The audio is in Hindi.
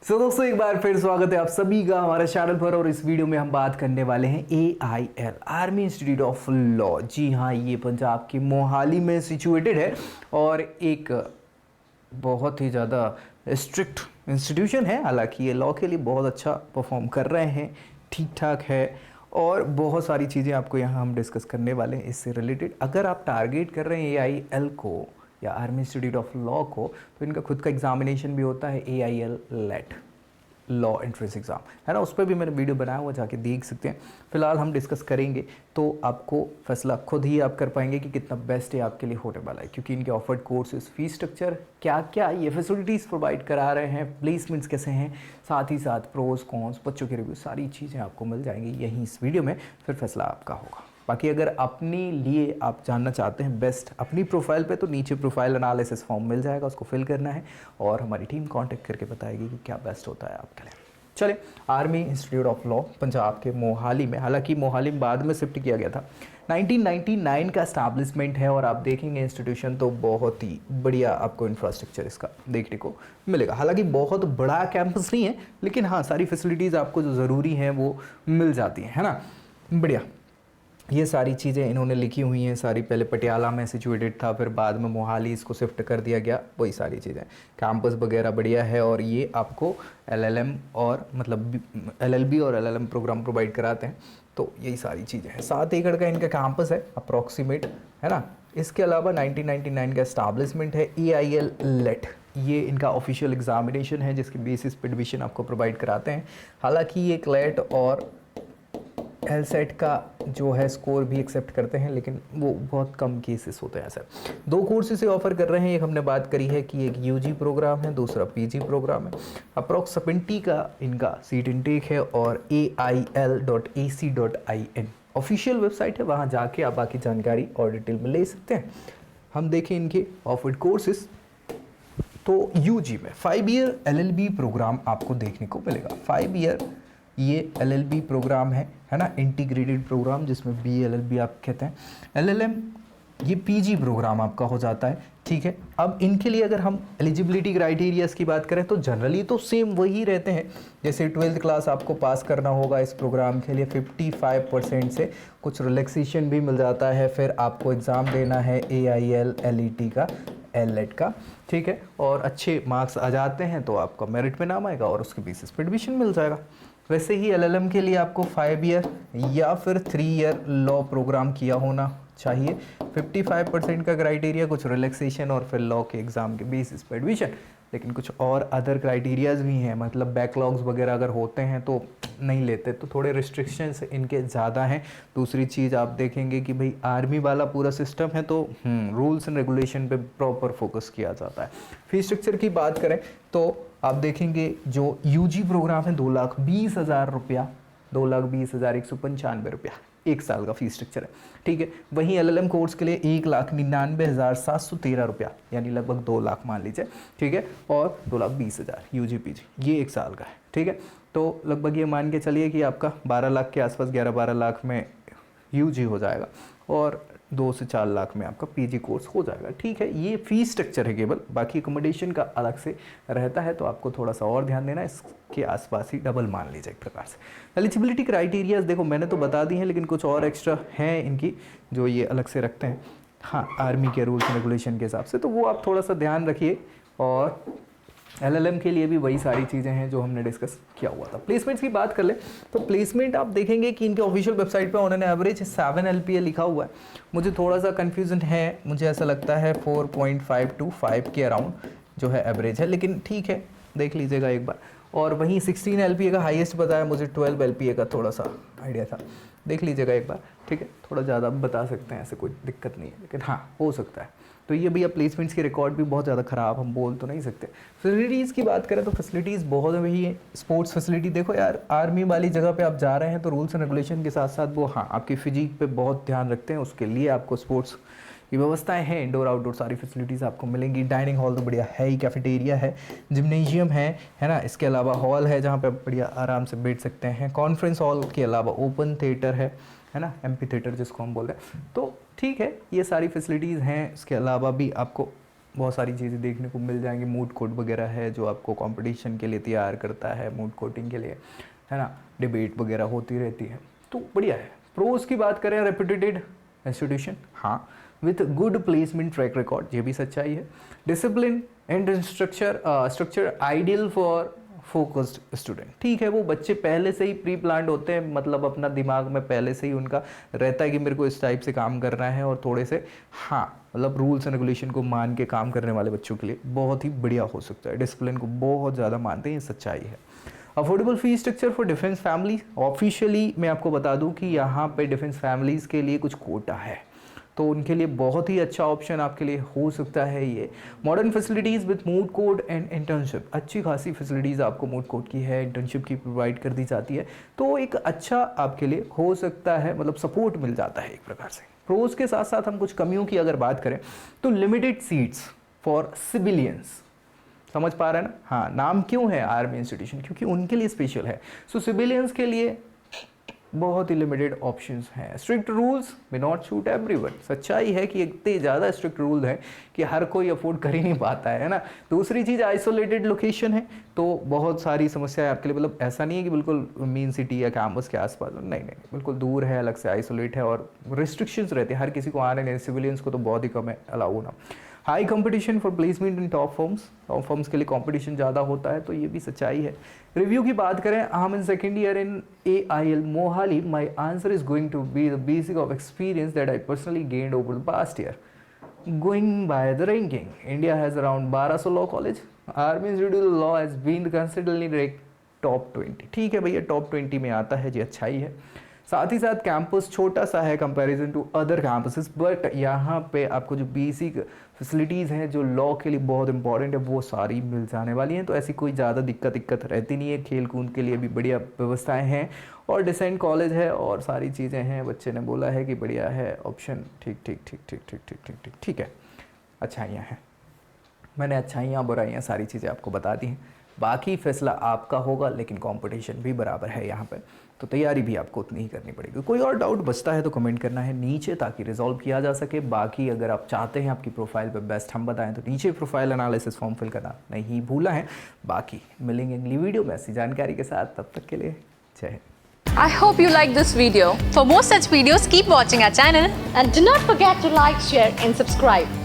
दोस्तों एक बार फिर स्वागत है आप सभी का हमारे चैनल पर। और इस वीडियो में हम बात करने वाले हैं AIL army institute of law. जी हाँ, ये पंजाब की मोहाली में सिचुएटेड है और एक बहुत ही ज़्यादा स्ट्रिक्ट इंस्टीट्यूशन है। हालांकि ये लॉ के लिए बहुत अच्छा परफॉर्म कर रहे हैं, ठीक ठाक है और बहुत सारी चीज़ें आपको यहाँ हम डिस्कस करने वाले हैं इससे रिलेटेड। अगर आप टारगेट कर रहे हैं AIL को या आर्मी इंस्टीट्यूट ऑफ लॉ को, तो इनका खुद का एग्जामिनेशन भी होता है AIL LET law entrance exam, है ना। उस पर भी मैंने वीडियो बनाया हुआ, जाके देख सकते हैं। फिलहाल हम डिस्कस करेंगे तो आपको फैसला खुद ही आप कर पाएंगे कि कितना बेस्ट है आपके लिए होने वाला है, क्योंकि इनके ऑफर्ड कोर्सेज, फीस स्ट्रक्चर, क्या क्या ये फैसिलिटीज़ प्रोवाइड करा रहे हैं, प्लेसमेंट्स कैसे हैं, साथ ही साथ प्रोज कॉन्स, बच्चों के रिव्यू, सारी चीज़ें आपको मिल जाएंगी यहीं इस वीडियो में। फिर फैसला आपका होगा। बाकी अगर अपने लिए आप जानना चाहते हैं बेस्ट अपनी प्रोफाइल पे, तो नीचे प्रोफाइल एनालिसिस फॉर्म मिल जाएगा, उसको फिल करना है और हमारी टीम कांटेक्ट करके बताएगी कि क्या बेस्ट होता है आपके लिए। चलिए, army institute of law Punjab के मोहाली में, हालांकि मोहाली बाद में शिफ्ट किया गया था, 1999 का एस्टैब्लिशमेंट है। और आप देखेंगे इंस्टीट्यूशन तो बहुत ही बढ़िया आपको इंफ्रास्ट्रक्चर इसका देखने को मिलेगा। हालांकि बहुत बड़ा कैंपस नहीं है, लेकिन हाँ सारी फैसिलिटीज़ आपको जो ज़रूरी हैं वो मिल जाती हैं, है ना। बढ़िया, ये सारी चीज़ें इन्होंने लिखी हुई हैं सारी। पहले पटियाला में सिचुएटेड था, फिर बाद में मोहाली इसको शिफ्ट कर दिया गया, वही सारी चीज़ें। कैंपस वगैरह बढ़िया है और ये आपको LLM और मतलब LLB और LLM प्रोग्राम प्रोवाइड कराते हैं। तो यही सारी चीज़ें हैं। 7 एकड़ का इनका कैंपस है अप्रॉक्सीमेट, है ना। इसके अलावा 1999 का एस्टैब्लिशमेंट है AIL लेट, ये इनका ऑफिशियल एग्जामिनेशन है जिसके बेसिस पे एडमिशन आपको प्रोवाइड कराते हैं। हालांकि ये क्लेट और LSAT का जो है स्कोर भी एक्सेप्ट करते हैं, लेकिन वो बहुत कम केसेस होते हैं। ऐसा 2 कोर्सेज से ऑफर कर रहे हैं। एक हमने बात करी है कि एक UG प्रोग्राम है, दूसरा PG प्रोग्राम है। अप्रॉक्स 70 का इनका सीट इनटेक है और AIL.ac.in ऑफिशियल वेबसाइट है, वहाँ जाके आप बाकी जानकारी और डिटेल में ले सकते हैं। हम देखें इनके ऑफर्ड कोर्सेज, तो UG में 5 ईयर LLB प्रोग्राम आपको देखने को मिलेगा। 5 ईयर ये LLB प्रोग्राम है ना, इंटीग्रेटेड प्रोग्राम, जिसमें BLLB आप कहते हैं। LLM ये PG प्रोग्राम आपका हो जाता है, ठीक है। अब इनके लिए अगर हम एलिजिबिलिटी क्राइटेरियाज की बात करें तो जनरली तो सेम वही रहते हैं। जैसे 12th क्लास आपको पास करना होगा इस प्रोग्राम के लिए, 55% से कुछ रिलैक्सेशन भी मिल जाता है। फिर आपको एग्ज़ाम देना है AIL LET का, LET का, ठीक है। और अच्छे मार्क्स आ जाते हैं तो आपका मेरिट में नाम आएगा और उसके बेसिस पे एडमिशन मिल जाएगा। वैसे ही LLM के लिए आपको 5 ईयर या फिर 3 ईयर लॉ प्रोग्राम किया होना चाहिए। 55% का क्राइटेरिया, कुछ रिलैक्सेशन और फिर लॉ के एग्ज़ाम के बेसिस पे एडमिशन। लेकिन कुछ और अदर क्राइटेरियाज भी हैं, मतलब बैकलॉग्स वगैरह अगर होते हैं तो नहीं लेते, तो थोड़े रिस्ट्रिक्शंस इनके ज़्यादा हैं। दूसरी चीज़ आप देखेंगे कि भाई आर्मी वाला पूरा सिस्टम है, तो रूल्स एंड रेगुलेशन पे प्रॉपर फोकस किया जाता है। फीस स्ट्रक्चर की बात करें तो आप देखेंगे जो UG प्रोग्राम है 2,20,000 रुपया, 2,20,195 रुपया 1 साल का फीस स्ट्रक्चर है, ठीक है। वहीं LLM कोर्स के लिए 1,99,713 रुपया, यानी लगभग 2 लाख मान लीजिए, ठीक है। और 2,20,000 UG PG ये 1 साल का है, ठीक है। तो लगभग ये मान के चलिए कि आपका 12 लाख के आसपास, 11-12 लाख में UG हो जाएगा और 2 से 4 लाख में आपका PG कोर्स हो जाएगा, ठीक है। ये फीस स्ट्रक्चर है केवल, बाकी अकोमोडेशन का अलग से रहता है, तो आपको थोड़ा सा और ध्यान देना, इसके आसपास ही डबल मान लीजिए एक प्रकार से। एलिजिबिलिटी क्राइटेरियाज देखो मैंने तो बता दी हैं, लेकिन कुछ और एक्स्ट्रा हैं इनकी जो ये अलग से रखते हैं, हाँ, आर्मी के रूल्स एंड रेगुलेशन के हिसाब से, तो वो आप थोड़ा सा ध्यान रखिए। और LLM के लिए भी वही सारी चीज़ें हैं जो हमने डिस्कस किया हुआ था। प्लेसमेंट्स की बात कर ले तो प्लेसमेंट आप देखेंगे कि इनके ऑफिशियल वेबसाइट पे उन्होंने एवरेज 7 LPA लिखा हुआ है। मुझे थोड़ा सा कन्फ्यूजन है, मुझे ऐसा लगता है 4.5 to 5 के अराउंड जो है एवरेज है, लेकिन ठीक है, देख लीजिएगा एक बार। और वहीं 16 LPA का हाईएस्ट बताया, मुझे 12 LPA का थोड़ा सा आइडिया था, देख लीजिएगा एक बार, ठीक है। थोड़ा ज़्यादा बता सकते हैं, ऐसे कोई दिक्कत नहीं है, लेकिन हाँ हो सकता है। तो ये भैया प्लेसमेंट्स के रिकॉर्ड भी बहुत ज़्यादा ख़राब हम बोल तो नहीं सकते। फैसिलिटीज़ की बात करें तो फैसिलिटीज़ बहुत वही है। स्पोर्ट्स फैसिलिटी देखो यार, आर्मी वाली जगह पे आप जा रहे हैं तो रूल्स एंड रेगुलेशन के साथ साथ वो हाँ आपकी फिजिक पे बहुत ध्यान रखते हैं, उसके लिए आपको स्पोर्ट्स की व्यवस्थाएं हैं, इंडोर आउटडोर सारी फैसिलिटीज़ आपको मिलेंगी। डाइनिंग हॉल तो बढ़िया है ही, कैफेटेरिया है, जिम्नेजियम है ना। इसके अलावा हॉल है जहाँ पे बढ़िया आराम से बैठ सकते हैं। कॉन्फ्रेंस हॉल के अलावा ओपन थिएटर है ना, एम्पी थिएटर जिसको हम बोल रहे हैं। तो ठीक है, ये सारी फैसिलिटीज़ हैं। इसके अलावा भी आपको बहुत सारी चीज़ें देखने को मिल जाएंगी। मूड कोर्ट वगैरह है जो आपको कंपटीशन के लिए तैयार करता है, मूड कोर्टिंग के लिए, है ना, डिबेट वगैरह होती रहती है, तो बढ़िया है। प्रोज की बात करें, रेपुटेड इंस्टीट्यूशन, हाँ, with good placement track record, ये भी सच्चाई है। Discipline and structure ideal for focused student, ठीक है, वो बच्चे पहले से ही प्री प्लान्ड होते हैं, मतलब अपना दिमाग में पहले से ही उनका रहता है कि मेरे को इस टाइप से काम करना है, और थोड़े से, हाँ, मतलब रूल्स एंड रेगुलेशन को मान के काम करने वाले बच्चों के लिए बहुत ही बढ़िया हो सकता है। डिसिप्लिन को बहुत ज़्यादा मानते हैं, ये सच्चाई है। Affordable fee structure for defence family, officially मैं आपको बता दूं कि यहाँ पे डिफेंस फैमिलीज़ के लिए कुछ कोटा है, तो उनके लिए बहुत ही अच्छा ऑप्शन आपके लिए हो सकता है ये। Modern facilities with moot court and internship, अच्छी खासी फैसिलिटीज़ आपको मूड कोर्ट की है, इंटर्नशिप की प्रोवाइड कर दी जाती है, तो एक अच्छा आपके लिए हो सकता है, मतलब सपोर्ट मिल जाता है एक प्रकार से। प्रोज के साथ साथ हम कुछ कमियों की अगर बात करें तो लिमिटेड सीट्स फॉर सिविलियंस, समझ पा रहे हैं ना, हाँ, नाम क्यों है आर्मी इंस्टीट्यूशन, क्योंकि उनके लिए स्पेशल है। सो सिविलियंस के लिए बहुत ही लिमिटेड ऑप्शंस हैं। Strict rules may not suit everyone, सच्चाई है कि इतने ज़्यादा स्ट्रिक्ट रूल हैं कि हर कोई अफोर्ड कर ही नहीं पाता है ना। दूसरी चीज़, आइसोलेटेड लोकेशन है, तो बहुत सारी समस्याएं आपके लिए, मतलब ऐसा नहीं है कि बिल्कुल मेन सिटी या कैंपस के आसपास, नहीं नहीं, बिल्कुल दूर है, अलग से आइसोलेट है, और रिस्ट्रिक्शंस रहते हैं, हर किसी को आने नहीं, सिविलियंस को तो बहुत ही कम है अलाउ होना। High competition for placement in top firms के लिए कंपटीशन ज़्यादा होता है, तो ये भी सच्चाई है। रिव्यू की बात करें, I am in second year in AIL Mohali, my answer is going to be the basic of experience that I personally gained over the past year. Going by the ranking, India has around 1200 law college. Army Institute of Law has been considerably ranked top 20. ठीक है भैया, टॉप 20 में आता है जी, अच्छा ही है। साथ ही साथ कैंपस छोटा सा है comparison to other campuses, but यहाँ पे आपको जो बेसिक फैसिलिटीज़ हैं जो लॉ के लिए बहुत इंपॉर्टेंट है, वो सारी मिल जाने वाली हैं, तो ऐसी कोई ज़्यादा दिक्कत रहती नहीं है। खेल कूद के लिए भी बढ़िया व्यवस्थाएं हैं, और डिसेंट कॉलेज है, और सारी चीज़ें हैं। बच्चे ने बोला है कि बढ़िया है ऑप्शन, ठीक है, अच्छाइयाँ हैं। मैंने अच्छाइयाँ बुराइयाँ सारी चीज़ें आपको बता दी हैं, बाकी फैसला आपका होगा, लेकिन कंपटीशन भी बराबर है यहाँ पे, तो तैयारी भी आपको उतनी ही करनी पड़ेगी। कोई और डाउट बचता है तो कमेंट करना है नीचे, ताकि रिजॉल्व किया जा सके। बाकी अगर आप चाहते हैं आपकी प्रोफाइल पे बेस्ट हम बताएं, तो नीचे प्रोफाइल एनालिसिस फॉर्म फिल करना नहीं भूला है। बाकी मिलेंगे अगली वीडियो में ऐसी जानकारी के साथ, तब तक के लिए जय Hind. I hope you like this video. For more such videos, keep watching our channel and do not forget to like, share and subscribe.